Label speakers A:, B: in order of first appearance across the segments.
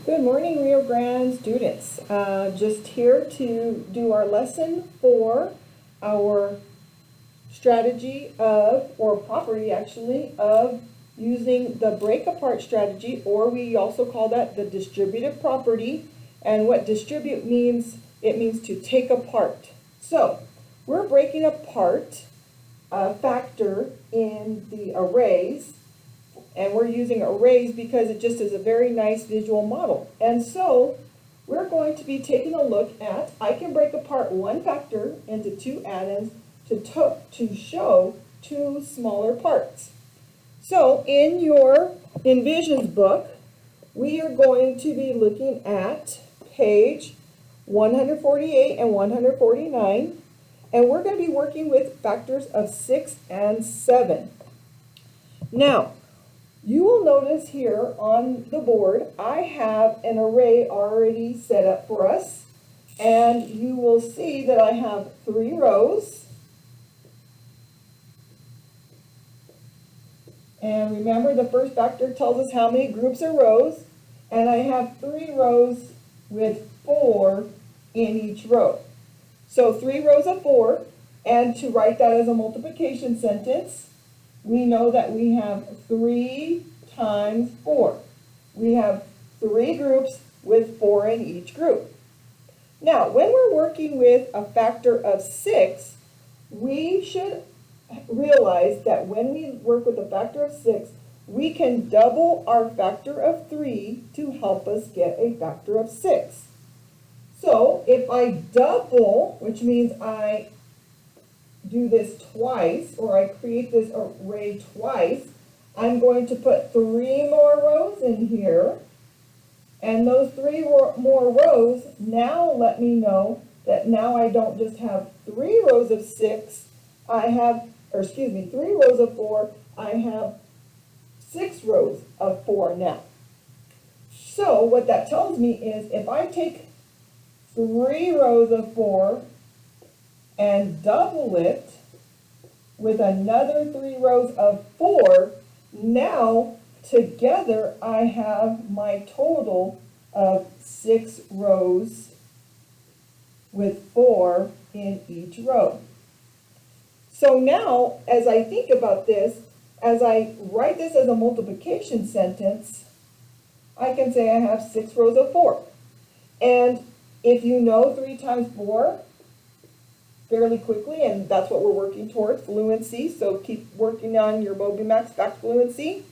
A: Good morning, Rio Grande students. Just here to do our lesson for our strategy of, or property actually, of using the break apart strategy, or we also call that the distributive property. And what distribute means, it means to take apart. So we're breaking apart a factor in the arrays. And we're using arrays because it just is a very nice visual model. And so we're going to be taking a look at, I can break apart one factor into two addends to show two smaller parts. So in your Envisions book, we are going to be looking at page 148 and 149. And we're going to be working with factors of 6 and 7. Now, you will notice here on the board, I have an array already set up for us. And you will see that I have 3 rows. And remember, the first factor tells us how many groups of rows. And I have 3 rows with 4 in each row. So 3 rows of 4. And to write that as a multiplication sentence, we know that we have 3 times 4. We have 3 groups with 4 in each group. Now, when we're working with a factor of 6, we should realize that when we work with a factor of 6, we can double our factor of 3 to help us get a factor of 6. So if I double, which means I do this twice, or I create this array twice, I'm going to put 3 more rows in here, and those 3 more rows now let me know that now I don't just have 3 rows of 6, I have, 3 rows of 4, I have 6 rows of 4 now. So what that tells me is if I take 3 rows of 4 and double it with another 3 rows of 4, now together I have my total of 6 rows with 4 in each row. So now, as I think about this, as I write this as a multiplication sentence, I can say I have 6 rows of 4. And if you know 3 times 4, fairly quickly, and that's what we're working towards, fluency, so keep working on your MobiMax fact fluency.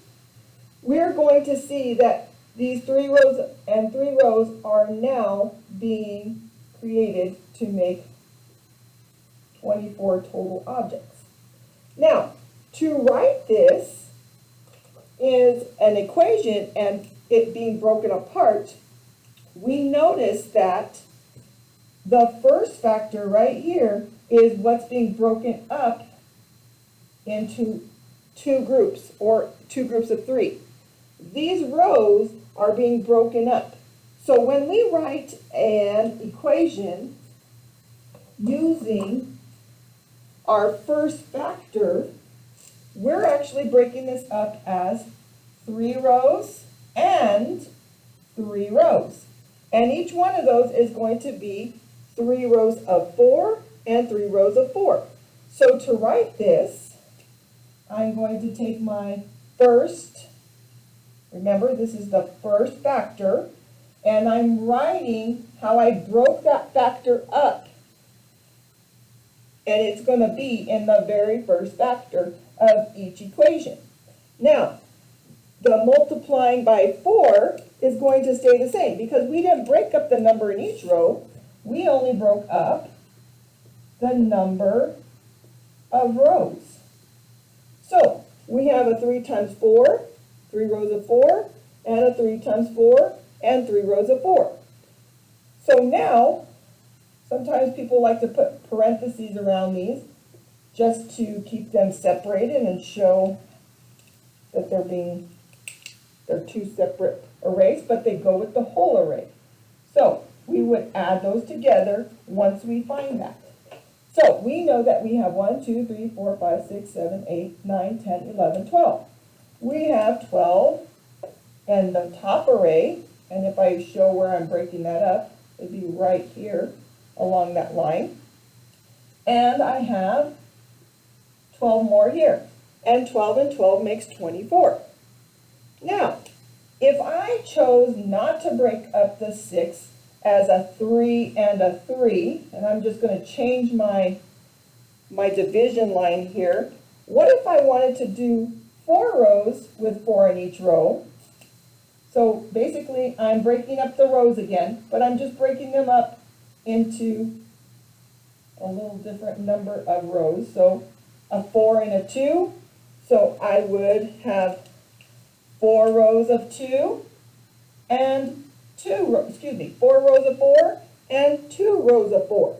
A: We're going to see that these 3 rows and 3 rows are now being created to make 24 total objects. Now, to write this is an equation and it being broken apart, we notice that the first factor right here is what's being broken up into 2 groups, or 2 groups of 3. These rows are being broken up. So when we write an equation using our first factor, we're actually breaking this up as 3 rows and 3 rows. And each one of those is going to be 3 rows of 4 and 3 rows of 4. So to write this, I'm going to take my first, remember this is the first factor, and I'm writing how I broke that factor up. And it's going to be in the very first factor of each equation. Now, the multiplying by 4 is going to stay the same because we didn't break up the number in each row. We only broke up the number of rows. So we have a 3 times 4, 3 rows of 4, and a 3 times 4, and 3 rows of 4. So now, sometimes people like to put parentheses around these just to keep them separated and show that they're 2 separate arrays, but they go with the whole array. So we would add those together once we find that. So we know that we have 1, 2, 3, 4, 5, 6, 7, 8, 9, 10, 11, 12. We have 12 in the top array, And if I show where I'm breaking that up, it'd be right here along that line. And I have 12 more here. And 12 and 12 makes 24. Now, if I chose not to break up the 6 as a 3 and a 3, and I'm just going to change my division line here, what if I wanted to do 4 rows with 4 in each row? So basically, I'm breaking up the rows again, but I'm just breaking them up into a little different number of rows. So a 4 and a 2. So I would have 4 rows of 2 and 4 rows of 4 and 2 rows of 4.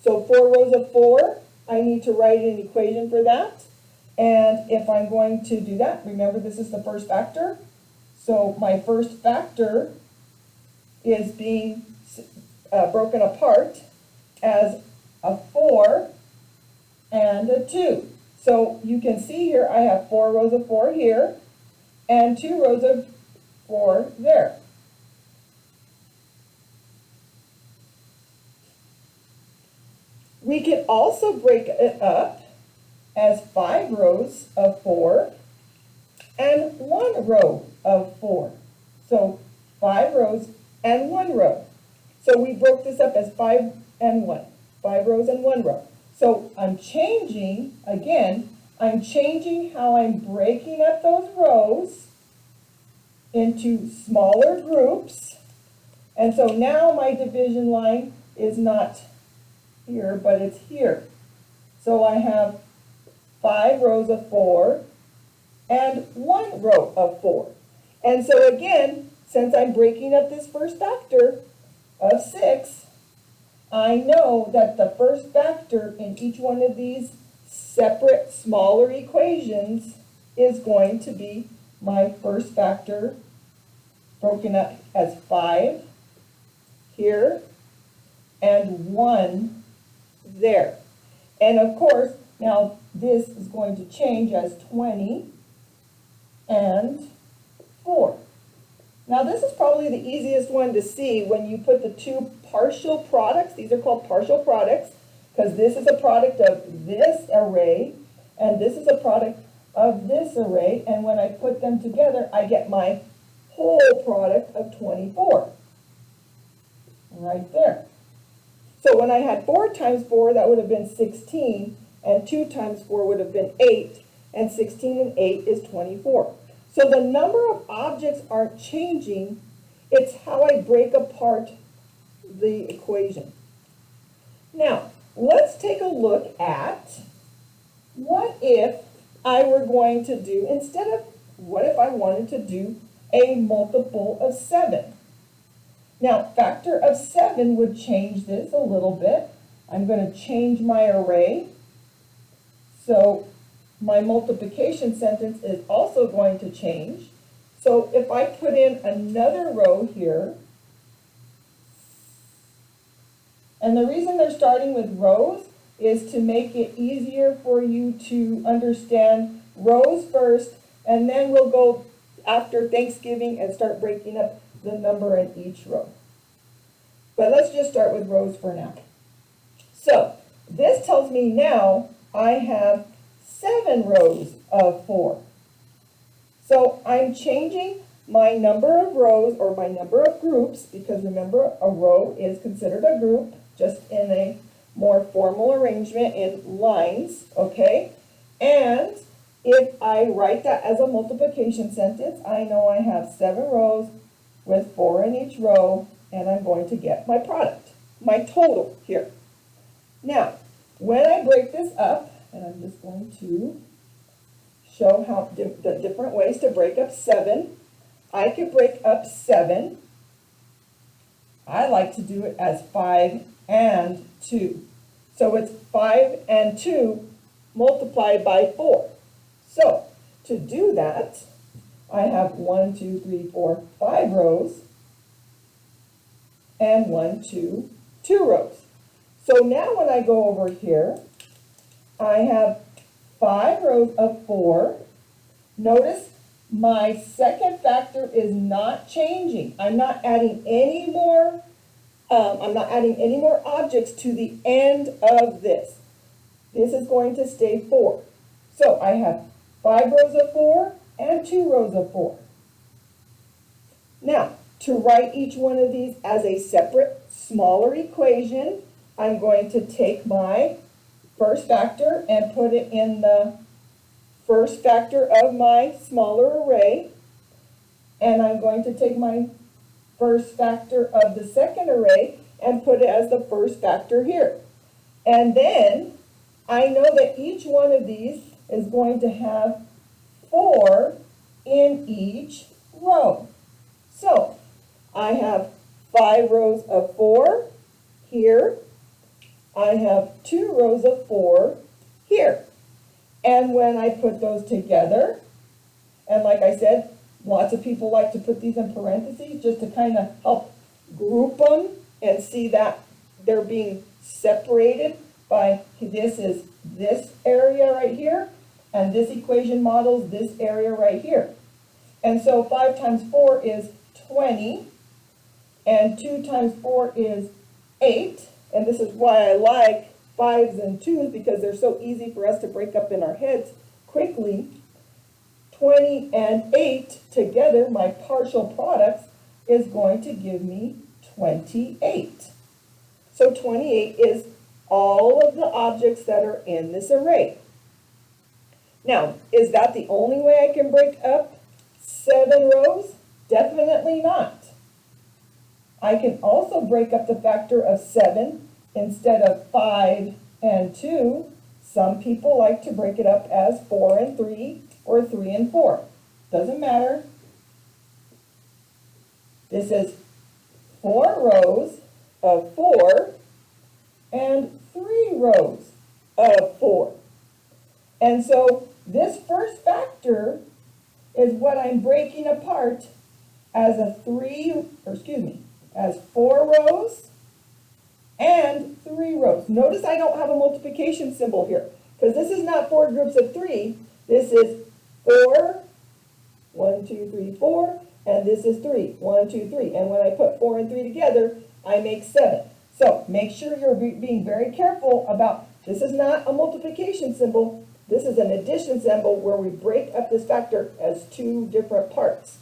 A: So 4 rows of 4, I need to write an equation for that. And if I'm going to do that, remember this is the first factor. So my first factor is being broken apart as a 4 and a 2. So you can see here I have 4 rows of 4 here and 2 rows of 4 there. We can also break it up as 5 rows of 4 and 1 row of 4. So 5 rows and 1 row. So we broke this up as 5 and 1. 5 rows and 1 row. So I'm changing, again, I'm changing how I'm breaking up those rows into smaller groups. And so now my division line is not here, but it's here. So I have 5 rows of 4 and 1 row of 4. And so again, since I'm breaking up this first factor of 6, I know that the first factor in each one of these separate smaller equations is going to be my first factor broken up as 5 here and 1 there. And of course, now this is going to change as 20 and 4. Now this is probably the easiest one to see when you put the two partial products. These are called partial products because this is a product of this array and this is a product of this array. And when I put them together, I get my whole product of 24. Right there. So when I had 4 times 4, that would have been 16. And 2 times 4 would have been 8. And 16 and 8 is 24. So the number of objects aren't changing, it's how I break apart the equation. Now, let's take a look at what if I were going to do, instead of, what if I wanted to do a multiple of 7? Now, factor of 7 would change this a little bit. I'm going to change my array. So my multiplication sentence is also going to change. So if I put in another row here, and the reason they're starting with rows is to make it easier for you to understand rows first, and then we'll go after Thanksgiving and start breaking up the number in each row. But let's just start with rows for now. So this tells me now I have 7 rows of 4. So I'm changing my number of rows or my number of groups, because remember a row is considered a group, just in a more formal arrangement in lines, okay? And if I write that as a multiplication sentence, I know I have 7 rows with 4 in each row, and I'm going to get my product, my total here. Now, when I break this up, and I'm just going to show how the different ways to break up 7. I could break up 7. I like to do it as 5 and 2. So it's 5 and 2 multiplied by 4. So to do that, I have 1, 2, 3, 4, 5 rows and 1, 2, 2 rows. So now when I go over here, I have 5 rows of 4. Notice my second factor is not changing. I'm not adding any more objects to the end of this. This is going to stay 4. So I have 5 rows of 4 and 2 rows of 4. Now, to write each one of these as a separate, smaller equation, I'm going to take my first factor and put it in the first factor of my smaller array. And I'm going to take my first factor of the second array and put it as the first factor here. And then I know that each one of these is going to have 4 in each row. So I have 5 rows of 4 here. I have 2 rows of 4 here. And when I put those together, and like I said, lots of people like to put these in parentheses just to kind of help group them and see that they're being separated by this is this area right here, and this equation models this area right here. And so 5 times 4 is 20, and 2 times 4 is 8, and this is why I like 5s and 2s, because they're so easy for us to break up in our heads quickly. 20 and 8 together, my partial products, is going to give me 28. So 28 is all of the objects that are in this array. Now, is that the only way I can break up 7 rows? Definitely not. I can also break up the factor of 7 instead of 5 and 2. Some people like to break it up as 4 and 3 or 3 and 4. Doesn't matter. This is 4 rows of 4 and 3 rows of 4. And so this first factor is what I'm breaking apart as as 4 rows and 3 rows. Notice I don't have a multiplication symbol here, because this is not 4 groups of 3. This is 4, 1, 2, 3, 4, and this is 3, 1, 2, 3. And when I put 4 and 3 together, I make 7. So make sure you're being very careful about, this is not a multiplication symbol. This is an addition symbol where we break up this factor as 2 different parts.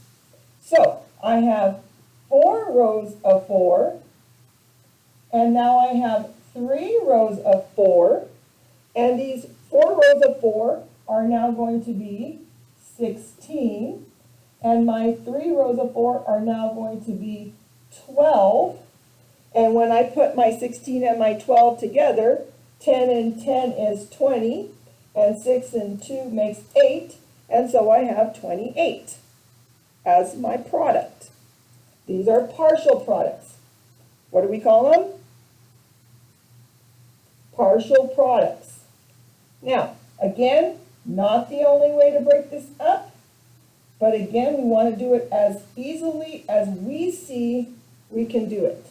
A: So I have 4 rows of 4, and now I have 3 rows of 4, and these 4 rows of 4 are now going to be 16, and my 3 rows of 4 are now going to be 12, and when I put my 16 and my 12 together, 10 and 10 is 20, and 6 and 2 makes 8, and so I have 28 as my product. These are partial products. What do we call them? Partial products. Now, again, not the only way to break this up, but again, we want to do it as easily as we see we can do it.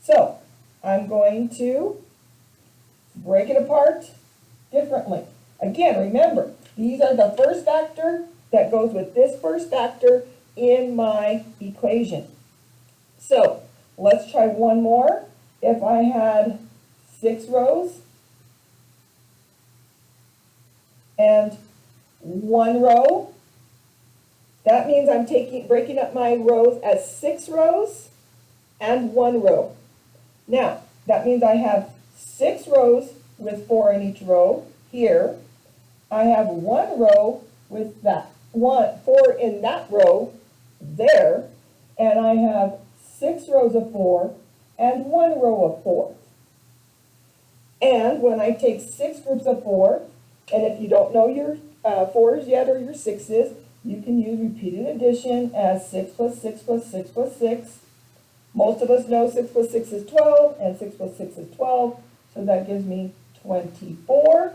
A: So, I'm going to break it apart differently. Again, remember, these are the first factor that goes with this first factor in my equation. So, let's try one more. If I had 6 rows and 1 row, that means I'm breaking up my rows as 6 rows and 1 row. Now, that means I have 6 rows with 4 in each row here. I have 1 row with that 4 in that row there, and I have 6 rows of 4 and 1 row of 4. And when I take 6 groups of 4, and if you don't know your 4s yet or your 6s, you can use repeated addition as 6 plus 6 plus 6 plus 6. Most of us know 6 plus 6 is 12, and 6 plus 6 is 12, so that gives me 24.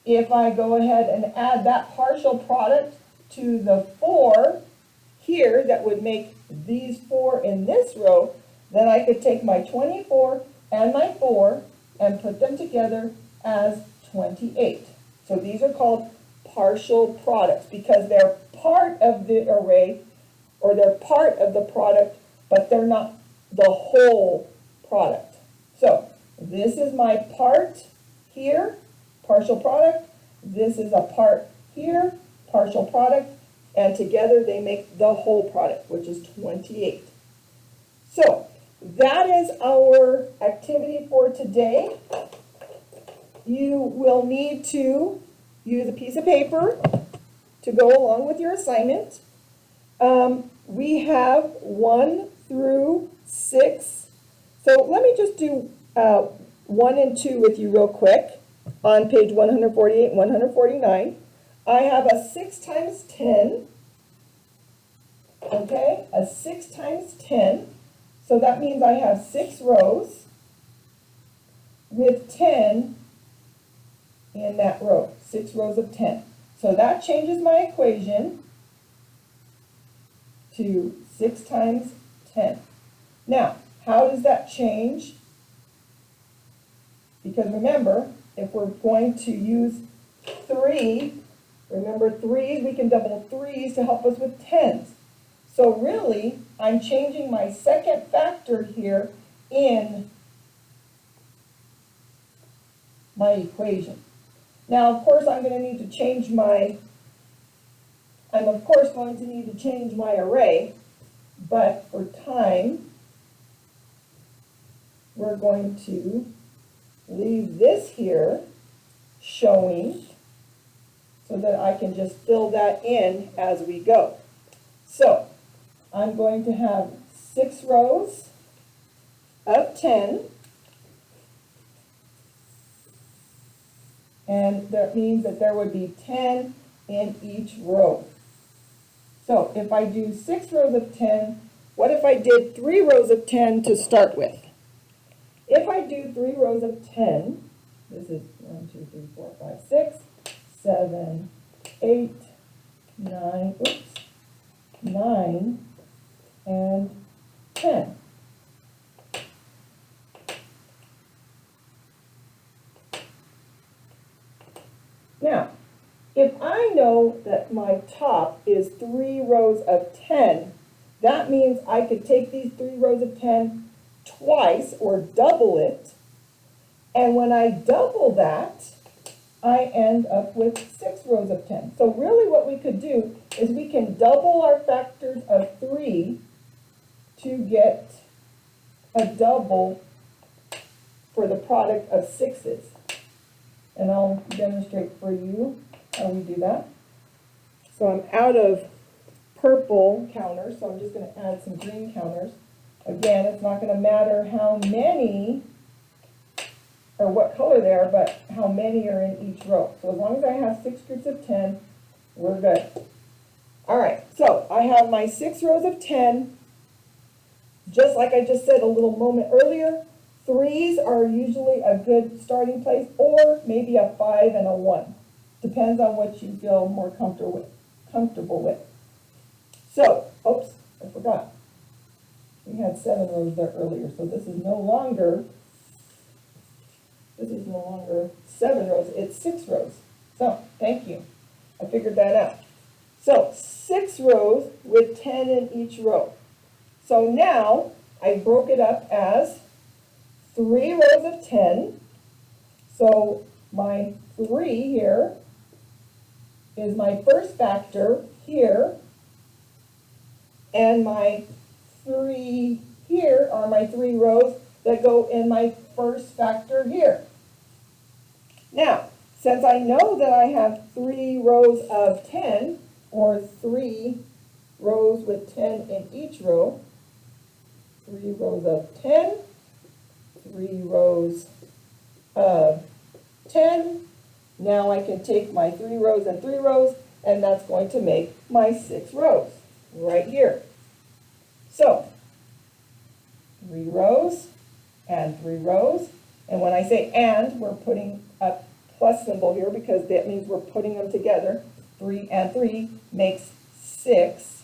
A: If I go ahead and add that partial product to the 4 here, that would make these 4 in this row, then I could take my 24 and my 4 and put them together as 28. So these are called partial products because they're part of the array or they're part of the product, but they're not the whole product. So this is my part here, partial product. This is a part here, partial product, and together they make the whole product, which is 28. So that is our activity for today. You will need to use a piece of paper to go along with your assignment. We have 1 through 6. So let me just do 1 and 2 with you real quick on page 148 and 149. I have a 6 times 10, okay, a 6 times 10. So that means I have 6 rows with 10 in that row, 6 rows of 10. So that changes my equation to 6 times 10. Now, how does that change? Because remember, if we're going to use 3, remember 3s, we can double 3s to help us with 10s. So really, I'm changing my second factor here in my equation. Now, of course, I'm going to need to change my array, but for time, we're going to leave this here showing so that I can just fill that in as we go. So I'm going to have 6 rows of 10, and that means that there would be 10 in each row. So if I do 6 rows of 10, what if I did 3 rows of 10 to start with? If I do 3 rows of 10, this is 1, 2, 3, 4, 5, 6, 7, 8, 9, 9, and 10. Now, if I know that my top is 3 rows of 10, that means I could take these 3 rows of 10 twice or double it. And when I double that, I end up with 6 rows of 10. So really what we could do is we can double our factors of 3 to get a double for the product of 6s. And I'll demonstrate for you how we do that. So I'm out of purple counters, so I'm just going to add some green counters. Again, it's not going to matter how many or what color they are, but how many are in each row. So as long as I have 6 groups of 10, we're good. All right, so I have my 6 rows of 10. Just like I just said a little moment earlier, 3s are usually a good starting place, or maybe a 5 and a 1. Depends on what you feel more comfortable with. So, oops, I forgot. We had 7 rows there earlier, so this is no longer 7 rows, it's 6 rows. So, thank you. I figured that out. So, 6 rows with 10 in each row. So now, I broke it up as 3 rows of 10. So, my 3 here is my first factor here, and my 3 here are my 3 rows that go in my first factor here. Now, since I know that I have 3 rows of 10, or 3 rows with 10 in each row, 3 rows of 10, 3 rows of 10, now I can take my 3 rows and 3 rows, and that's going to make my 6 rows right here. So, 3 rows and 3 rows. And when I say and, we're putting a plus symbol here because that means we're putting them together. 3 and 3 makes 6.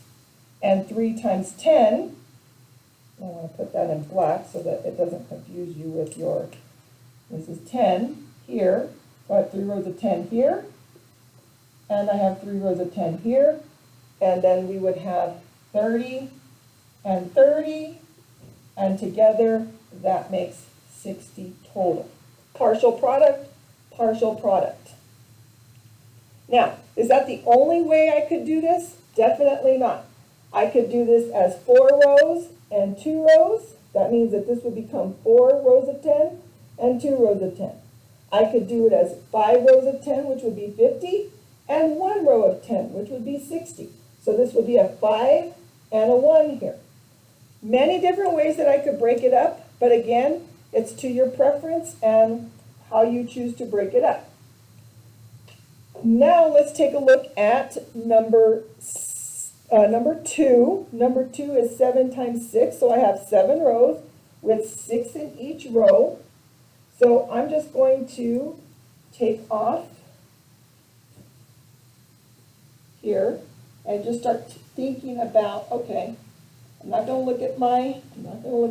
A: And 3 times 10, I want to put that in black so that it doesn't confuse you with your, this is 10 here. So I have 3 rows of 10 here. and I have 3 rows of 10 here, and then we would have 30 and 30, and together that makes 60 total. Partial product, partial product. Now, is that the only way I could do this? Definitely not. I could do this as 4 rows and 2 rows. That means that this would become 4 rows of 10 and 2 rows of 10. I could do it as 5 rows of 10, which would be 50, and 1 row of 10, which would be 60. So this would be a 5 and a 1 here. Many different ways that I could break it up, but again, it's to your preference and how you choose to break it up. Now let's take a look at number 2. Number 2 is 7 times 6, so I have 7 rows with 6 in each row. So I'm just going to take off here and just start thinking about, okay, I'm not going to look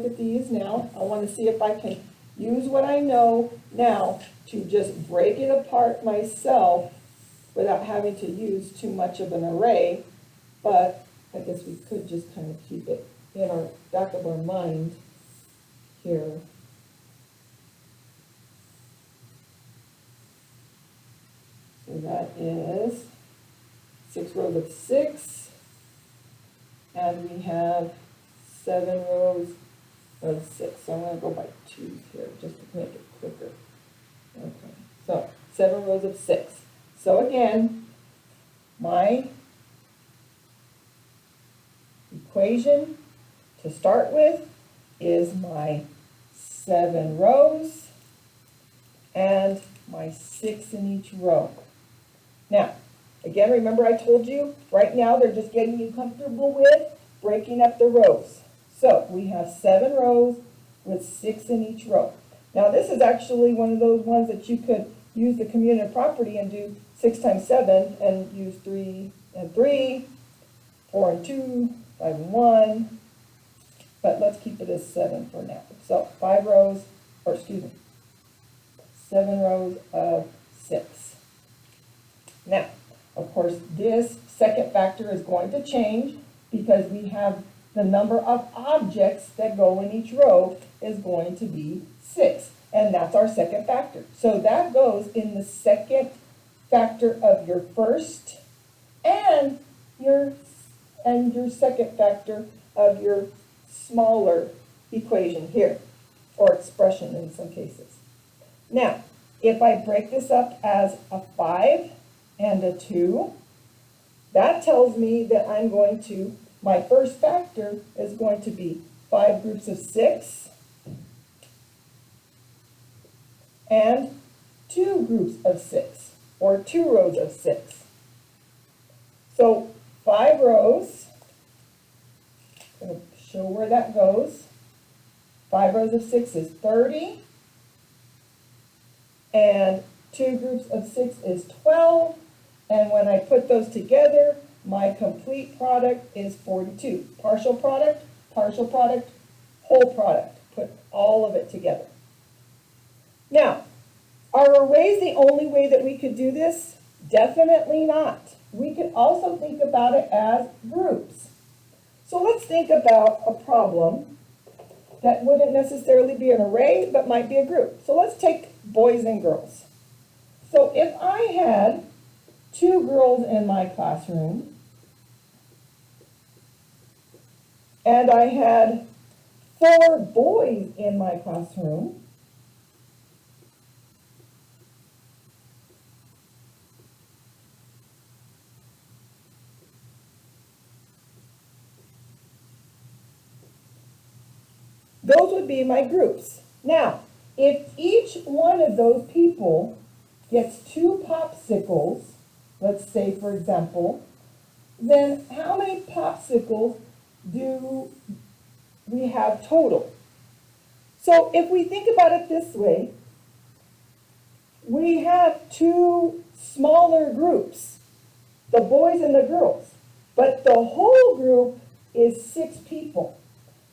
A: at these now. I want to see if I can use what I know now to just break it apart myself without having to use too much of an array. But I guess we could just kind of keep it in our back of our mind here. So that is 6 rows of 6, and we have 7 rows of 6. So I'm going to go by 2s here just to make it quicker. Okay, so 7 rows of 6. So again, my equation to start with is my 7 rows and my 6 in each row. Now, again, remember I told you, right now they're just getting you comfortable with breaking up the rows. So we have 7 rows with 6 in each row. Now this is actually one of those ones that you could use the community property and do 6 times 7 and use 3 and 3, 4 and 2, 5 and 1, but let's keep it as 7 for now. So 5 rows, or excuse me, 7 rows of 6. Now, of course, this second factor is going to change because we have the number of objects that go in each row is going to be 6, and that's our second factor. So that goes in the second factor of your first and your second factor of your smaller equation here, or expression in some cases. Now, if I break this up as a 5 and a 2, that tells me that I'm going to, my first factor is going to be 5 groups of 6 and 2 groups of 6, or 2 rows of 6. So 5 rows, I'm going to show where that goes. 5 rows of 6 is 30, and 2 groups of 6 is 12, and when I put those together, my complete product is 42. Partial product, whole product. Put all of it together. Now, are arrays the only way that we could do this? Definitely not. We could also think about it as groups. So let's think about a problem that wouldn't necessarily be an array, but might be a group. So let's take boys and girls. So if I had 2 girls in my classroom, and I had 4 boys in my classroom, those would be my groups. Now, if each one of those people gets 2 popsicles, let's say for example, then how many popsicles do we have total? So if we think about it this way, we have 2 smaller groups, the boys and the girls, but the whole group is 6 people.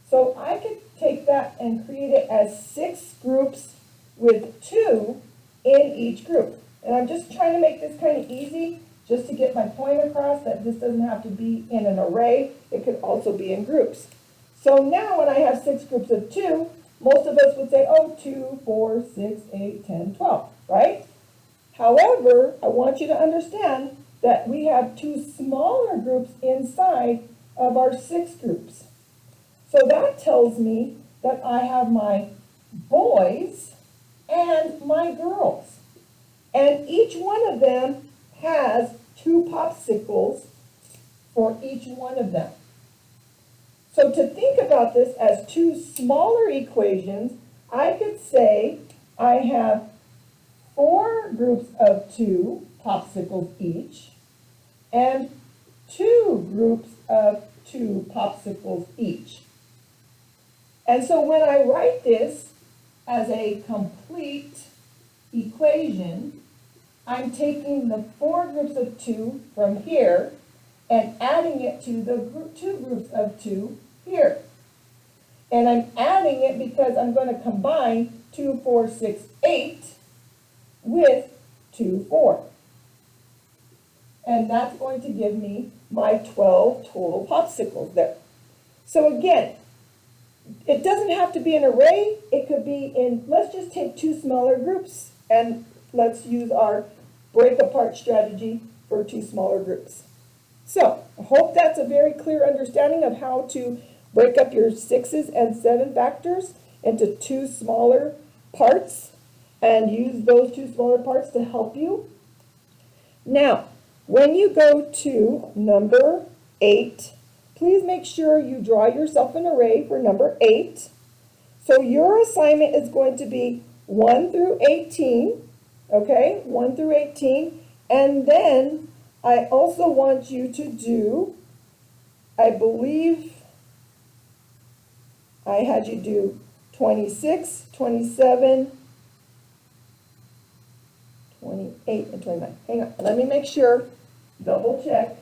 A: So I could take that and create it as 6 groups with 2 in each group. And I'm just trying to make this kind of easy just to get my point across that this doesn't have to be in an array, it could also be in groups. So now when I have 6 groups of 2, most of us would say, oh, 2, 4, 6, 8, 10, 12, right? However, I want you to understand that we have 2 smaller groups inside of our 6 groups. So that tells me that I have my boys and my girls. And each one of them has 2 popsicles for each one of them. So to think about this as 2 smaller equations, I could say I have 4 groups of 2 popsicles each and 2 groups of 2 popsicles each. And so when I write this as a complete equation, I'm taking the 4 groups of 2 from here and adding it to the 2 groups of 2 here. And I'm adding it because I'm going to combine 2, 4, 6, 8 with 2, 4. And that's going to give me my 12 total popsicles there. So again, it doesn't have to be an array. It could be in, let's just take 2 smaller groups and let's use our break apart strategy for 2 smaller groups. So I hope that's a very clear understanding of how to break up your 6s and 7 factors into 2 smaller parts and use those 2 smaller parts to help you. Now, when you go to number 8, please make sure you draw yourself an array for number 8. So your assignment is going to be 1 through 18, okay? 1 through 18. And then I also want you to do, I believe I had you do 26, 27, 28, and 29. Hang on, let me make sure, double check.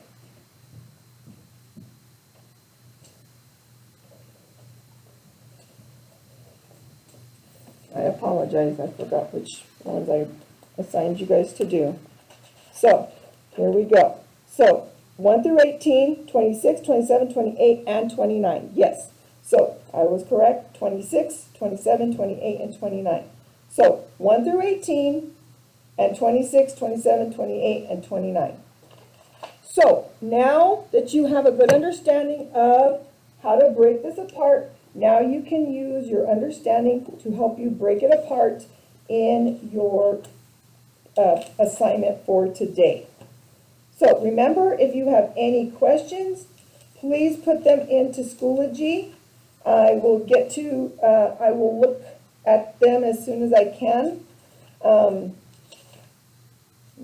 A: I apologize, I forgot which ones I assigned you guys to do. So, here we go. So, 1 through 18, 26, 27, 28, and 29. Yes. So, I was correct. 26, 27, 28, and 29. So, 1 through 18, and 26, 27, 28, and 29. So, now that you have a good understanding of how to break this apart, now you can use your understanding to help you break it apart in your assignment for today. So remember, if you have any questions, please put them into Schoology. I will look at them as soon as I can. Let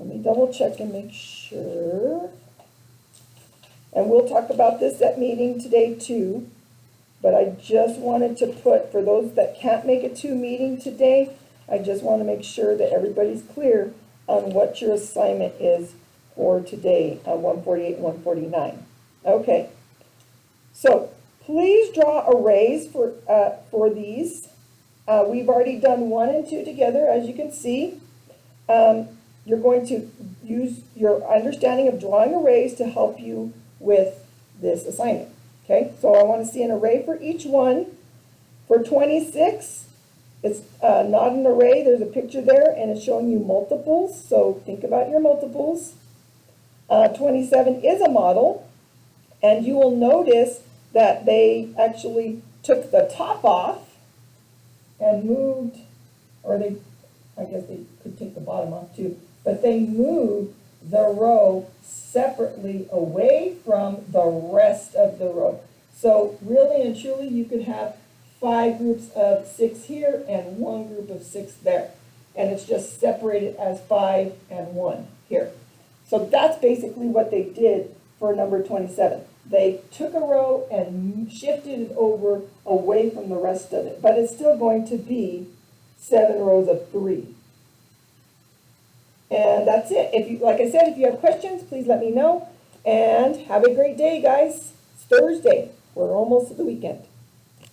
A: me double check and make sure. And we'll talk about this at meeting today too. But I just wanted to put, for those that can't make it to meeting today, I just want to make sure that everybody's clear on what your assignment is for today on 148 and 149. Okay, so please draw arrays for these. We've already done 1 and 2 together, as you can see. You're going to use your understanding of drawing arrays to help you with this assignment. Okay, so I want to see an array for each one. For 26, it's not an array. There's a picture there, and it's showing you multiples. So think about your multiples. 27 is a model, and you will notice that they actually took the top off and moved, or I guess they could take the bottom off too, but they moved the row separately away from the rest of the row. So really and truly, you could have 5 groups of 6 here and 1 group of 6 there. And it's just separated as 5 and 1 here. So that's basically what they did for number 27. They took a row and shifted it over away from the rest of it. But it's still going to be 7 rows of 3. And that's it. If you, like I said, if you have questions, please let me know. And have a great day, guys. It's Thursday. We're almost at the weekend.